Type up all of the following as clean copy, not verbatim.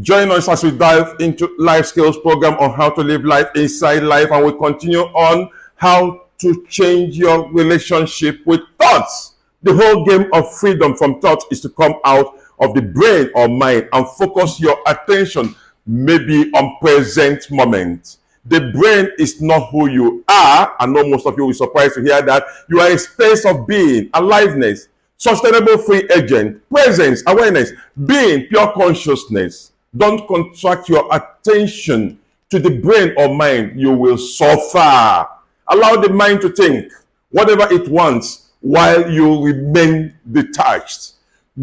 Join us as we dive into life skills program on how to live life inside life, and we continue on how to change your relationship with thoughts. The whole game of freedom from thoughts is to come out of the brain or mind and focus your attention maybe on present moment. The brain is not who you are. I know most of you will be surprised to hear that. You are a space of being, aliveness, sustainable free agent, presence, awareness, being, pure consciousness. Don't contract your attention to the brain or mind. You will suffer. Allow the mind to think whatever it wants while you remain detached.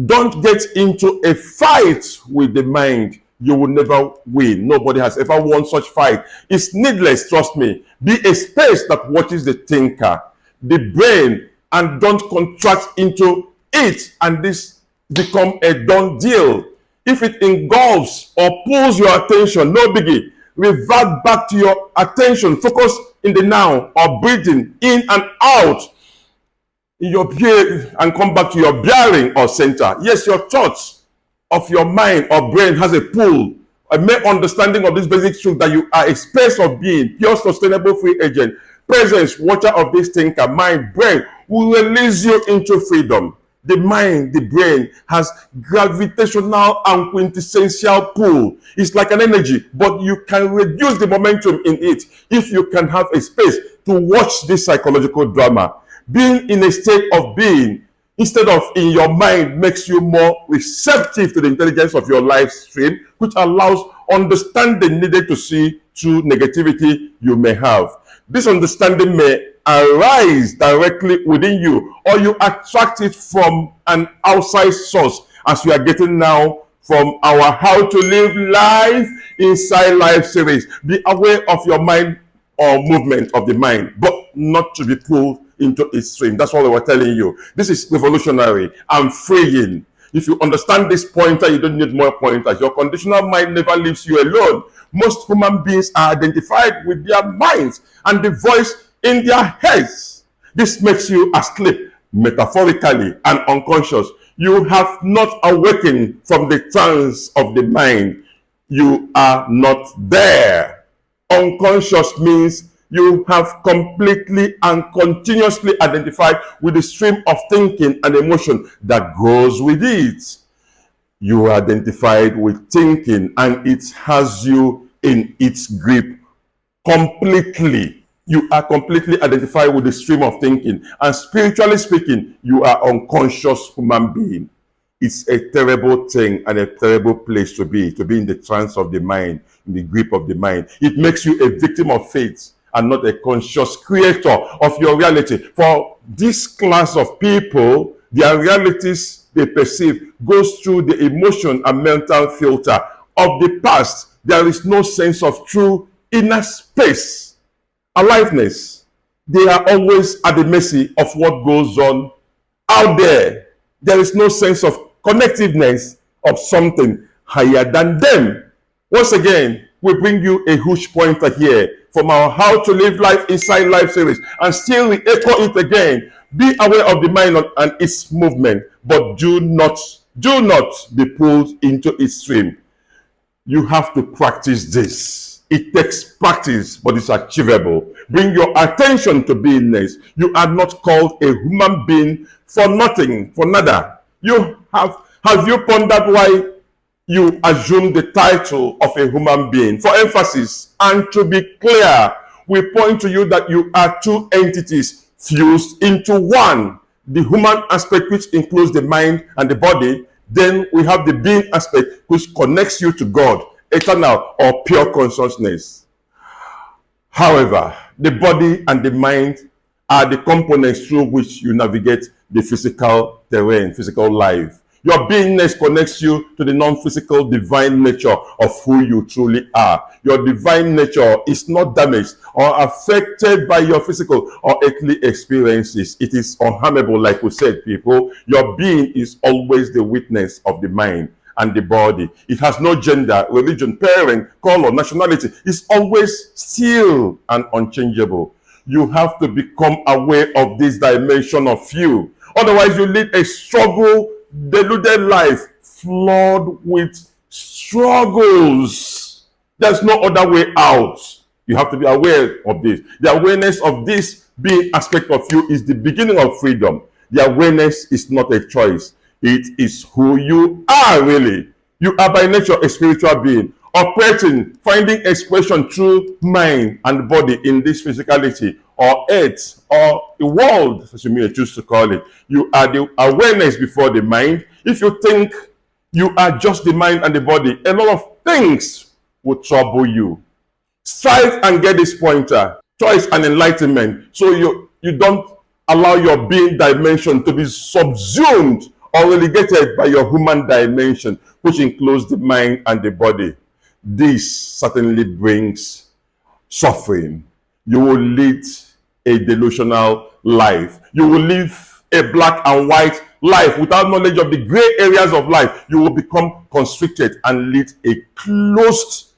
Don't get into a fight with the mind. You will never win. Nobody has ever won such fight. It's needless, trust me. Be a space that watches the thinker, the brain, and don't contract into it, and this become a done deal. If it engulfs or pulls your attention, no biggie. Revert back to your attention. Focus in the now, or breathing in and out in your being, and come back to your bearing or center. Yes, your thoughts of your mind or brain has a pull, a mere understanding of this basic truth that you are a space of being, pure sustainable free agent, presence, watcher of this thinker, mind, brain, will release you into freedom. The mind, the brain, has gravitational and quintessential pull. It's like an energy, but you can reduce the momentum in it if you can have a space to watch this psychological drama. Being in a state of being instead of in your mind makes you more receptive to the intelligence of your life stream, which allows understanding needed to see through negativity you may have. This understanding may arise directly within you, or you attract it from an outside source, as we are getting now from our How to Live Life Inside Life series. Be aware of your mind or movement of the mind, but not to be pulled into its stream. That's what we were telling you. This is revolutionary and freeing. If you understand this pointer, you don't need more pointers. Your conditional mind never leaves you alone. Most human beings are identified with their minds and the voice in their heads. This makes you asleep, metaphorically and unconscious. You have not awakened from the trance of the mind. You are not there. Unconscious means you have completely and continuously identified with the stream of thinking and emotion that goes with it. You are identified with thinking, and it has you in its grip completely. You are completely identified with the stream of thinking, and spiritually speaking, you are unconscious human being. It's a terrible thing and a terrible place to be in the trance of the mind, in the grip of the mind. It makes you a victim of fate and not a conscious creator of your reality. For this class of people, their realities they perceive goes through the emotion and mental filter of the past. There is no sense of true inner space, aliveness. They are always at the mercy of what goes on out there. There is no sense of connectiveness of something higher than them. Once again, we bring you a huge pointer here from our How to Live Life Inside Life series, and still we echo it again. Be aware of the mind and its movement, but do not be pulled into its stream. You have to practice this. It takes practice, but it's achievable. Bring your attention to beingness. You are not called a human being for nothing, for nada. Have you pondered why you assume the title of a human being? For emphasis and to be clear, we point to you that you are two entities fused into one. The human aspect, which includes the mind and the body. Then we have the being aspect, which connects you to God, eternal or pure consciousness. However, the body and the mind are the components through which you navigate the physical terrain, physical life. Your beingness connects you to the non-physical divine nature of who you truly are. Your divine nature is not damaged or affected by your physical or earthly experiences. It is unharmable, like we said, people. Your being is always the witness of the mind and the body. It has no gender, religion, parent, color, nationality. It's always still and unchangeable. You have to become aware of this dimension of you. Otherwise, you lead a struggle deluded life flawed with struggles. There's no other way out. You have to be aware of this. The awareness of this being aspect of you is the beginning of freedom. The awareness is not a choice. It is who you are really. You are by nature a spiritual being, operating, finding expression through mind and body in this physicality or earth or the world, as you may choose to call it. You are the awareness before the mind. If you think you are just the mind and the body, a lot of things will trouble you. Strive and get this pointer, choice and enlightenment, so you don't allow your being dimension to be subsumed or relegated by your human dimension, which includes the mind and the body. This certainly brings suffering. You will lead a delusional life. You will live a black and white life without knowledge of the gray areas of life. You will become constricted and lead a closed,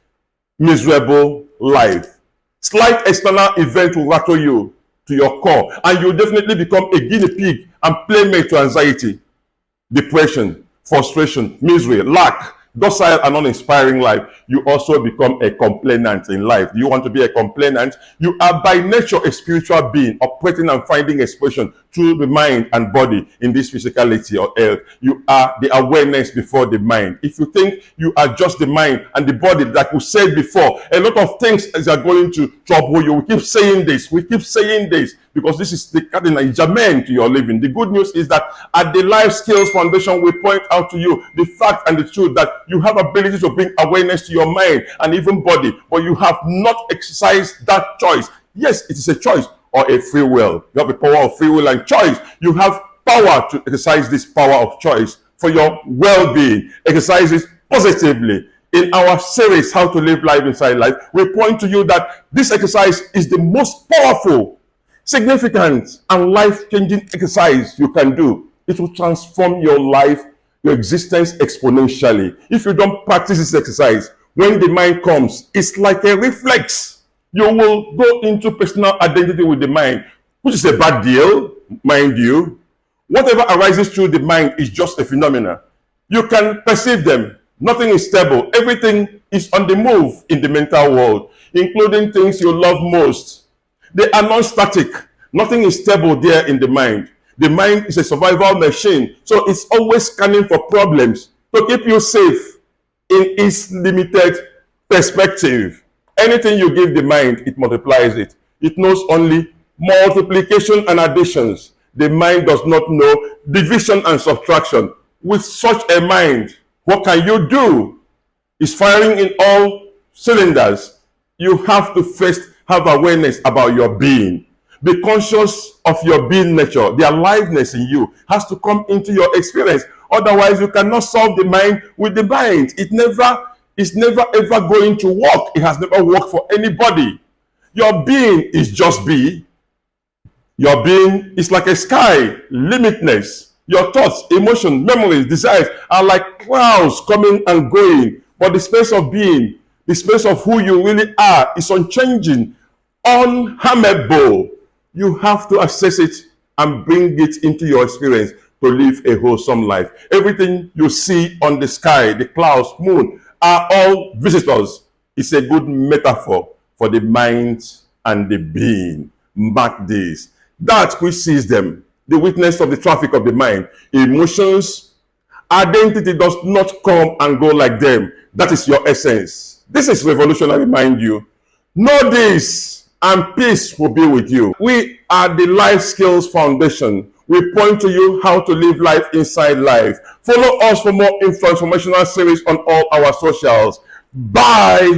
miserable life. Slight external event will rattle you to your core, and you'll definitely become a guinea pig and playmate to anxiety, depression, frustration, misery, lack, docile and uninspiring life. You also become a complainant in life. Do you want to be a complainant? You are by nature a spiritual being, operating and finding expression through the mind and body in this physicality or earth. You are the awareness before the mind. If you think you are just the mind and the body, like we said before, a lot of things are going to trouble you. We keep saying this. We keep saying this because this is the cardinal germane to your living. The good news is that at the Life Skills Foundation, we point out to you the fact and the truth that you have ability to bring awareness to your mind and even body, but you have not exercised that choice. Yes, it is a choice or a free will. You have the power of free will and choice. You have power to exercise this power of choice for your well-being. Exercise it positively. In our series, How to Live Life Inside Life, we point to you that this exercise is the most powerful, significant, and life-changing exercise you can do. It will transform your life, your existence exponentially. If you don't practice this exercise, when the mind comes, it's like a reflex. You will go into personal identity with the mind, which is a bad deal, mind you. Whatever arises through the mind is just a phenomenon. You can perceive them. Nothing is stable. Everything is on the move in the mental world, including things you love most. They are non-static. Nothing is stable there in the mind. The mind is a survival machine, so it's always scanning for problems to keep you safe in its limited perspective. Anything you give the mind, it multiplies it. It knows only multiplication and additions. The mind does not know division and subtraction. With such a mind, what can you do? It's firing in all cylinders. You have to first have awareness about your being. Be conscious of your being nature. The aliveness in you has to come into your experience. Otherwise, you cannot solve the mind with the mind. It's never ever going to work. It has never worked for anybody. Your being is just be. Your being is like a sky, limitless. Your thoughts, emotions, memories, desires are like clouds coming and going. But the space of being, the space of who you really are, is unchanging, unharmable. You have to access it and bring it into your experience to live a wholesome life. Everything you see on the sky, the clouds, moon, are all visitors. It's a good metaphor for the mind and the being. Mark this. That which sees them, the witness of the traffic of the mind, emotions, identity does not come and go like them. That is your essence. This is revolutionary, mind you. Know this, and peace will be with you. We are the Life Skills Foundation. We point to you how to live life inside life. Follow us for more informational series on all our socials. Bye.